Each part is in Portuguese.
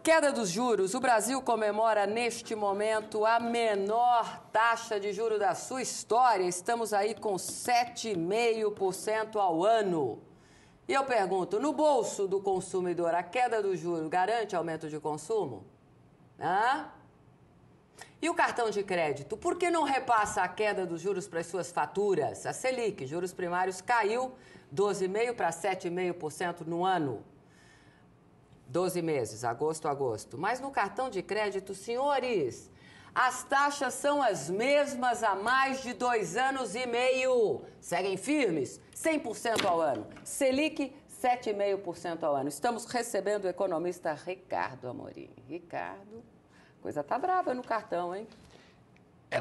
Queda dos juros. O Brasil comemora neste momento a menor taxa de juros da sua história. Estamos aí com 7,5% ao ano. E eu pergunto, no bolso do consumidor, a queda do juro garante aumento de consumo? E o cartão de crédito? Por que não repassa a queda dos juros para as suas faturas? A Selic, juros primários, caiu 12,5% para 7,5% no ano. 12 meses, agosto a agosto. Mas no cartão de crédito, senhores, as taxas são as mesmas há mais de 2 anos e meio. Seguem firmes, 100% ao ano. Selic, 7,5% ao ano. Estamos recebendo o economista Ricardo Amorim. Ricardo, coisa tá brava no cartão, hein?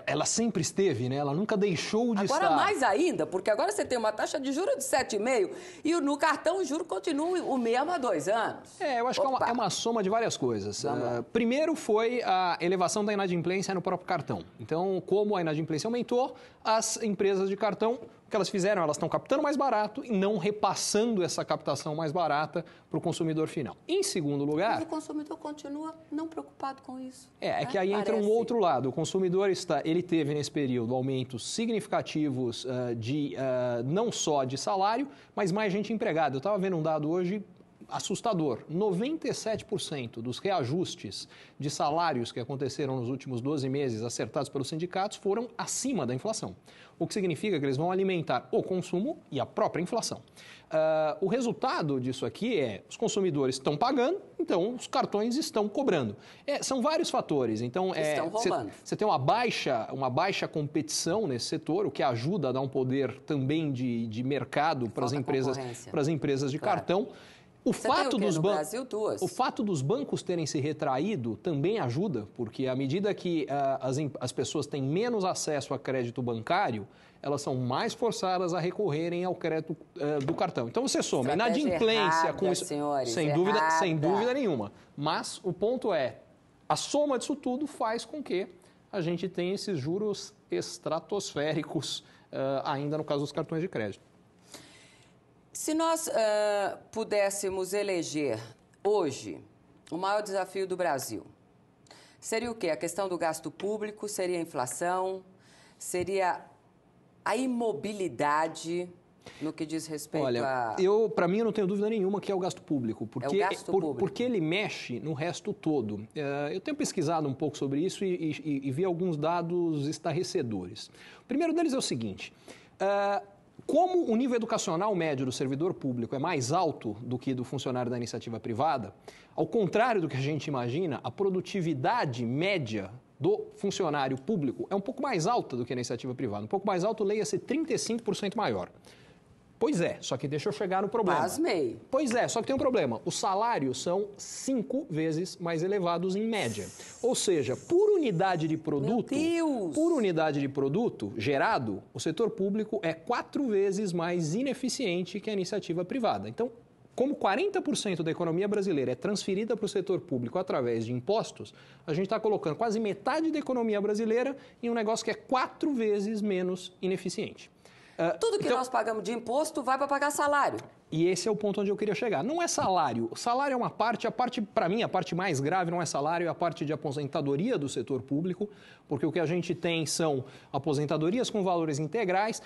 Ela sempre esteve, né? Ela nunca deixou de estar. Agora mais ainda, porque agora você tem uma taxa de juros de 7,5% e no cartão o juro continua o mesmo há 2 anos. Eu acho que é uma soma de várias coisas. Primeiro foi a elevação da inadimplência no próprio cartão. Então, como a inadimplência aumentou, as empresas de cartão, o que elas fizeram? Elas estão captando mais barato e não repassando essa captação mais barata para o consumidor final. Em segundo lugar... Mas o consumidor continua não preocupado com isso. Que aí entra um outro lado. O consumidor ele teve nesse período aumentos significativos não só de salário, mas mais gente empregada. Eu estava vendo um dado hoje assustador. 97% dos reajustes de salários que aconteceram nos últimos 12 meses, acertados pelos sindicatos, foram acima da inflação. O que significa que eles vão alimentar o consumo e a própria inflação. O resultado disso aqui os consumidores estão pagando, então os cartões estão cobrando. São vários fatores. Então, estão roubando. Você tem uma baixa competição nesse setor, o que ajuda a dar um poder também de mercado para as empresas de cartão. O fato dos bancos terem se retraído também ajuda, porque à medida que as pessoas têm menos acesso a crédito bancário, elas são mais forçadas a recorrerem ao crédito do cartão. Então você soma inadimplência com isso, senhores, sem dúvida nenhuma. Mas o ponto a soma disso tudo faz com que a gente tenha esses juros estratosféricos ainda no caso dos cartões de crédito. Se nós pudéssemos eleger hoje o maior desafio do Brasil, seria o quê? A questão do gasto público, seria a inflação, seria a imobilidade no que diz respeito para mim, eu não tenho dúvida nenhuma que é o gasto público, porque ele mexe no resto todo. Eu tenho pesquisado um pouco sobre isso e vi alguns dados estarrecedores. O primeiro deles é o seguinte... Como o nível educacional médio do servidor público é mais alto do que do funcionário da iniciativa privada, ao contrário do que a gente imagina, a produtividade média do funcionário público é um pouco mais alta do que a iniciativa privada. Um pouco mais alto, leia-se 35% maior. Pois só que deixa eu chegar no problema. Pasmei. Pois só que tem um problema. Os salários são 5 vezes mais elevados em média. Ou seja, por unidade de produto gerado, o setor público é 4 vezes mais ineficiente que a iniciativa privada. Então, como 40% da economia brasileira é transferida para o setor público através de impostos, a gente está colocando quase metade da economia brasileira em um negócio que é 4 vezes menos ineficiente. Tudo que nós pagamos de imposto vai para pagar salário. E esse é o ponto onde eu queria chegar. Não é salário. O salário é uma parte, para mim, a parte mais grave não é salário, é a parte de aposentadoria do setor público, porque o que a gente tem são aposentadorias com valores integrais.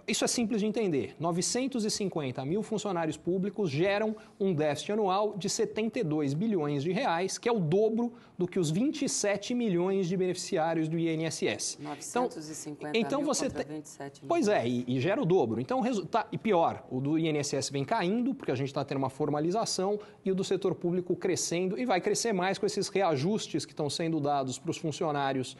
Isso é simples de entender. 950 mil funcionários públicos geram um déficit anual de 72 bilhões de reais, que é o dobro do que os 27 milhões de beneficiários do INSS. 950 mil contra 27 milhões. Pois e gera o dobro. Então, e pior, o do INSS vem caindo, porque a gente está tendo uma formalização, e o do setor público crescendo, e vai crescer mais com esses reajustes que estão sendo dados para os funcionários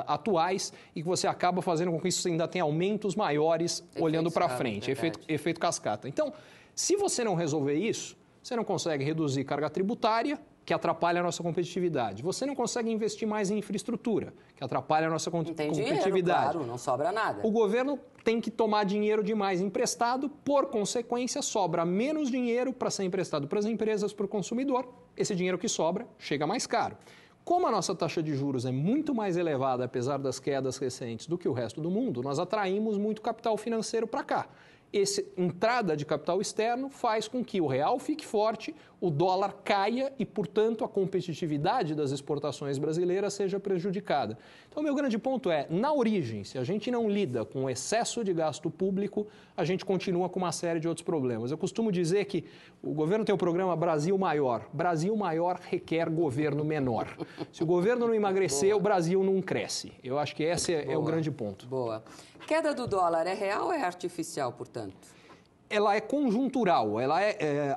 atuais, e que você acaba fazendo com que isso ainda tenha aumentos maiores olhando para frente, efeito cascata. Então, se você não resolver isso, você não consegue reduzir carga tributária, que atrapalha a nossa competitividade. Você não consegue investir mais em infraestrutura, que atrapalha a nossa competitividade. Dinheiro, claro, não sobra nada. O governo tem que tomar dinheiro demais emprestado, por consequência, sobra menos dinheiro para ser emprestado para as empresas, para o consumidor. Esse dinheiro que sobra chega mais caro. Como a nossa taxa de juros é muito mais elevada, apesar das quedas recentes, do que o resto do mundo, nós atraímos muito capital financeiro para cá. Essa entrada de capital externo faz com que o real fique forte, o dólar caia e, portanto, a competitividade das exportações brasileiras seja prejudicada. Então, meu grande ponto é, na origem, se a gente não lida com o excesso de gasto público, a gente continua com uma série de outros problemas. Eu costumo dizer que o governo tem o programa Brasil Maior. Brasil Maior requer governo menor. Se o governo não emagrecer, o Brasil não cresce. Eu acho que esse é o grande ponto. Boa. Queda do dólar é real ou é artificial, portanto? Ela é conjuntural, ela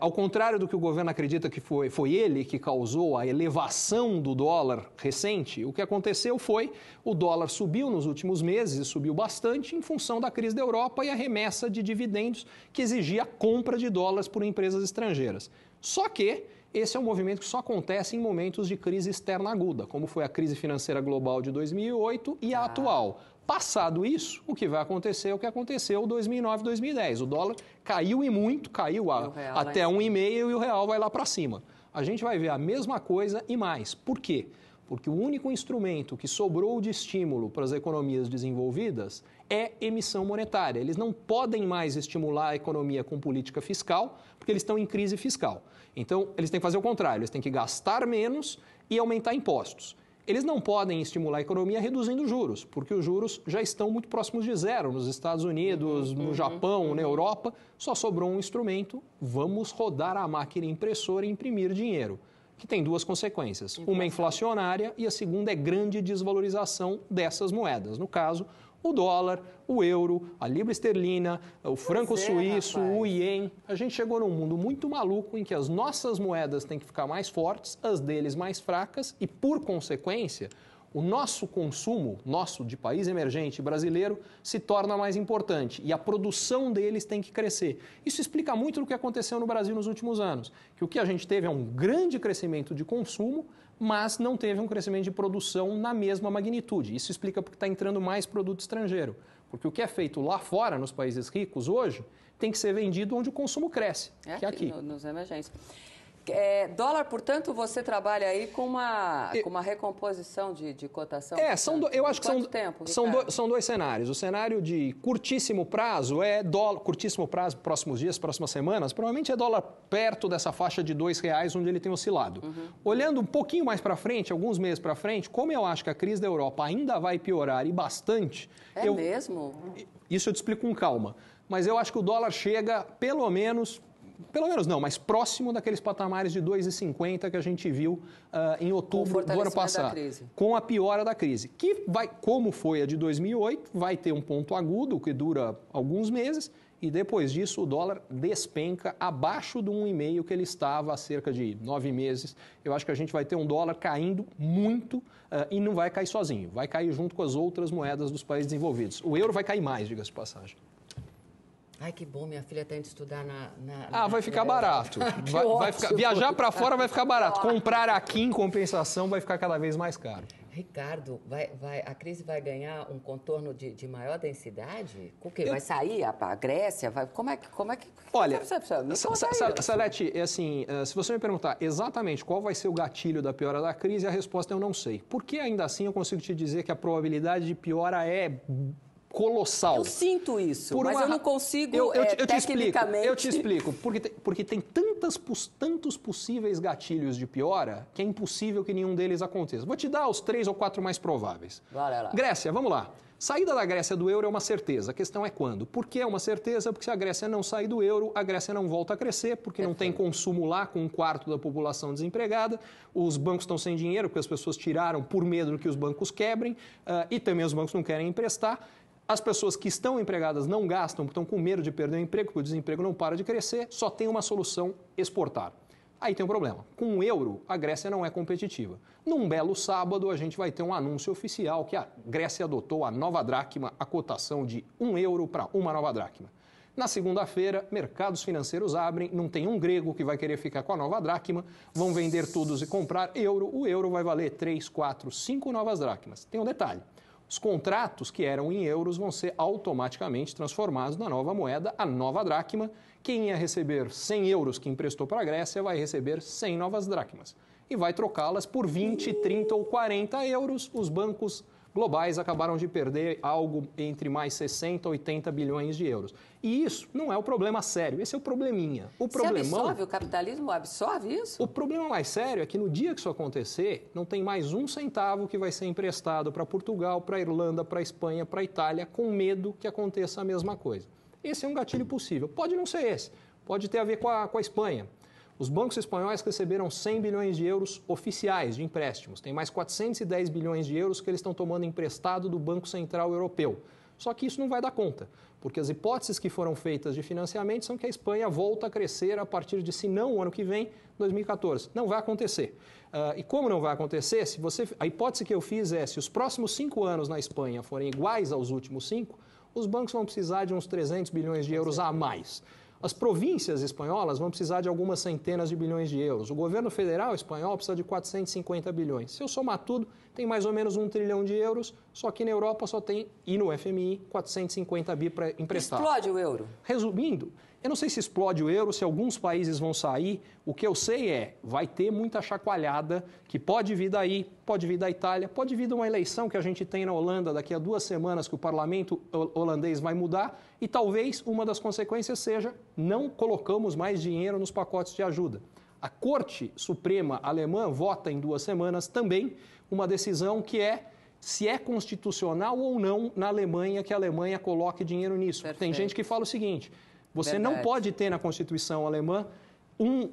ao contrário do que o governo acredita que foi ele que causou a elevação do dólar recente, o que aconteceu foi o dólar subiu nos últimos meses, subiu bastante em função da crise da Europa e a remessa de dividendos que exigia a compra de dólares por empresas estrangeiras. Só que esse é um movimento que só acontece em momentos de crise externa aguda, como foi a crise financeira global de 2008 e a atual. Passado isso, o que vai acontecer é o que aconteceu em 2009, 2010. O dólar caiu e muito, caiu até 1,5 e o real vai lá para cima. A gente vai ver a mesma coisa e mais. Por quê? Porque o único instrumento que sobrou de estímulo para as economias desenvolvidas é emissão monetária. Eles não podem mais estimular a economia com política fiscal, porque eles estão em crise fiscal. Então, eles têm que fazer o contrário, eles têm que gastar menos e aumentar impostos. Eles não podem estimular a economia reduzindo juros, porque os juros já estão muito próximos de zero nos Estados Unidos, no Japão, na Europa. Só sobrou um instrumento, vamos rodar a máquina impressora e imprimir dinheiro, que tem duas consequências. Uma é inflacionária e a segunda é grande desvalorização dessas moedas. No caso, o dólar, o euro, a libra esterlina, o franco suíço, o iene. A gente chegou num mundo muito maluco em que as nossas moedas têm que ficar mais fortes, as deles mais fracas e, por consequência, o nosso consumo, nosso de país emergente brasileiro, se torna mais importante e a produção deles tem que crescer. Isso explica muito do que aconteceu no Brasil nos últimos anos, que o que a gente teve é um grande crescimento de consumo, mas não teve um crescimento de produção na mesma magnitude. Isso explica porque está entrando mais produto estrangeiro. Porque o que é feito lá fora, nos países ricos, hoje, tem que ser vendido onde o consumo cresce, que é aqui. Nos emergentes. Dólar, portanto, você trabalha aí com uma recomposição de cotação? Eu acho que são dois cenários. O cenário de curtíssimo prazo é dólar, curtíssimo prazo, próximos dias, próximas semanas, provavelmente é dólar perto dessa faixa de R$2 onde ele tem oscilado. Olhando um pouquinho mais para frente, alguns meses para frente, como eu acho que a crise da Europa ainda vai piorar e bastante... mesmo? Isso eu te explico com calma. Mas eu acho que o dólar chega pelo menos não, mas próximo daqueles patamares de 2,50 que a gente viu em outubro do ano passado, com a piora da crise, que vai, como foi a de 2008, vai ter um ponto agudo que dura alguns meses e depois disso o dólar despenca abaixo do 1,5 que ele estava há cerca de 9 meses. Eu acho que a gente vai ter um dólar caindo muito e não vai cair sozinho, vai cair junto com as outras moedas dos países desenvolvidos. O euro vai cair mais, diga-se de passagem. Ai, que bom, minha filha está indo estudar vai ficar barato. Viajar para fora vai ficar barato. Comprar aqui em compensação vai ficar cada vez mais caro. Ricardo, a crise vai ganhar um contorno de maior densidade? O quê? Vai sair a Grécia? Como é que... Olha, Salete, se você me perguntar exatamente qual vai ser o gatilho da piora da crise, a resposta eu não sei. Porque ainda assim eu consigo te dizer que a probabilidade de piora é... colossal. Eu sinto isso, mas eu não consigo tecnicamente... Eu te explico. Porque tem tantos possíveis gatilhos de piora que é impossível que nenhum deles aconteça. Vou te dar os 3 ou 4 mais prováveis. Bora lá. Grécia, vamos lá. Saída da Grécia do euro é uma certeza. A questão é quando. Por que é uma certeza? Porque se a Grécia não sair do euro, a Grécia não volta a crescer, porque não tem consumo lá, com 1/4 da população desempregada. Os bancos estão sem dinheiro, porque as pessoas tiraram por medo que os bancos quebrem, e também os bancos não querem emprestar. As pessoas que estão empregadas não gastam, estão com medo de perder o emprego, porque o desemprego não para de crescer, só tem uma solução: exportar. Aí tem um problema. Com o euro, a Grécia não é competitiva. Num belo sábado, a gente vai ter um anúncio oficial que a Grécia adotou a nova dracma, a cotação de €1 para uma nova dracma. Na segunda-feira, mercados financeiros abrem, não tem um grego que vai querer ficar com a nova dracma, vão vender todos e comprar euro, o euro vai valer 3, 4, 5 novas dracmas. Tem um detalhe. Os contratos que eram em euros vão ser automaticamente transformados na nova moeda, a nova dracma. Quem ia receber 100 euros que emprestou para a Grécia vai receber 100 novas dracmas. E vai trocá-las por 20, 30 ou 40 euros. Os bancos globais acabaram de perder algo entre mais 60 e 80 bilhões de euros. E isso não é o problema sério, esse é o probleminha. Você absorve o capitalismo? Absorve isso? O problema mais sério é que no dia que isso acontecer, não tem mais um centavo que vai ser emprestado para Portugal, para Irlanda, para Espanha, para Itália, com medo que aconteça a mesma coisa. Esse é um gatilho possível. Pode não ser esse, pode ter a ver com a Espanha. Os bancos espanhóis receberam 100 bilhões de euros oficiais de empréstimos. Tem mais 410 bilhões de euros que eles estão tomando emprestado do Banco Central Europeu. Só que isso não vai dar conta, porque as hipóteses que foram feitas de financiamento são que a Espanha volta a crescer a partir de, se não, o ano que vem, 2014. Não vai acontecer. E como não vai acontecer, a hipótese que eu fiz é, se os próximos 5 anos na Espanha forem iguais aos últimos 5, os bancos vão precisar de uns 300 bilhões de euros a mais. As províncias espanholas vão precisar de algumas centenas de bilhões de euros. O governo federal espanhol precisa de 450 bilhões. Se eu somar tudo, tem mais ou menos 1 trilhão de euros, só que na Europa só tem, e no FMI, 450 bi para emprestar. Explode o euro. Resumindo, eu não sei se explode o euro, se alguns países vão sair. O que eu sei é, vai ter muita chacoalhada, que pode vir daí, pode vir da Itália, pode vir de uma eleição que a gente tem na Holanda daqui a 2 semanas, que o parlamento holandês vai mudar, e talvez uma das consequências seja, não colocamos mais dinheiro nos pacotes de ajuda. A Corte Suprema Alemã vota em 2 semanas também uma decisão que é se é constitucional ou não na Alemanha que a Alemanha coloque dinheiro nisso. Perfeito. Tem gente que fala o seguinte, você não pode ter na Constituição alemã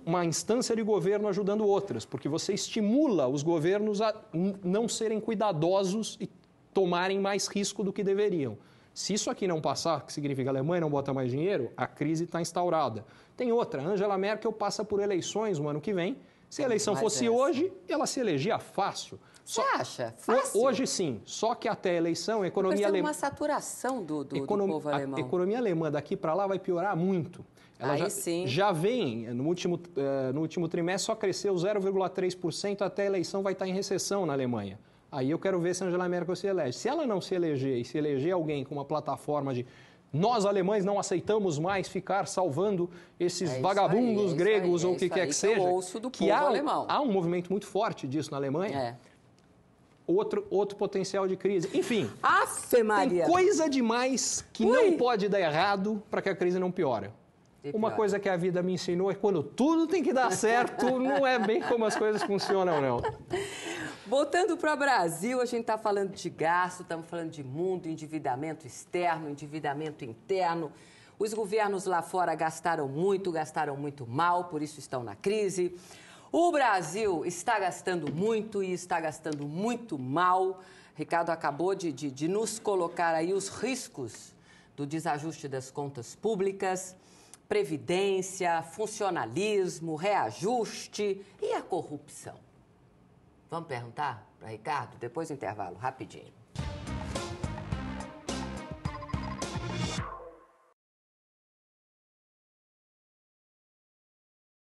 uma instância de governo ajudando outras, porque você estimula os governos a não serem cuidadosos e tomarem mais risco do que deveriam. Se isso aqui não passar, que significa que a Alemanha não bota mais dinheiro, a crise está instaurada. Tem outra, Angela Merkel passa por eleições no ano que vem. Se a eleição fosse hoje, ela se elegia fácil. Você acha? Fácil? Hoje sim, só que até a eleição a economia alemã... uma saturação do povo alemão. A economia alemã daqui para lá vai piorar muito. Ela sim. Já vem, no último trimestre só cresceu 0,3%, até a eleição vai estar em recessão na Alemanha. Aí eu quero ver se a Angela Merkel se elege. Se ela não se eleger e se eleger alguém com uma plataforma de nós alemães não aceitamos mais ficar salvando esses vagabundos gregos ou o que quer que seja, eu ouço do povo alemão. Há um movimento muito forte disso na Alemanha. Outro potencial de crise. Enfim, Afe Maria. Tem coisa demais que não pode dar errado para que a crise não piore. Uma coisa que a vida me ensinou é que quando tudo tem que dar certo, não é bem como as coisas funcionam, não. Voltando para o Brasil, a gente está falando de gasto, estamos falando de mundo, endividamento externo, endividamento interno. Os governos lá fora gastaram muito mal, por isso estão na crise. O Brasil está gastando muito e está gastando muito mal. Ricardo acabou de nos colocar aí os riscos do desajuste das contas públicas, previdência, funcionalismo, reajuste e a corrupção. Vamos perguntar para Ricardo? Depois do intervalo, rapidinho.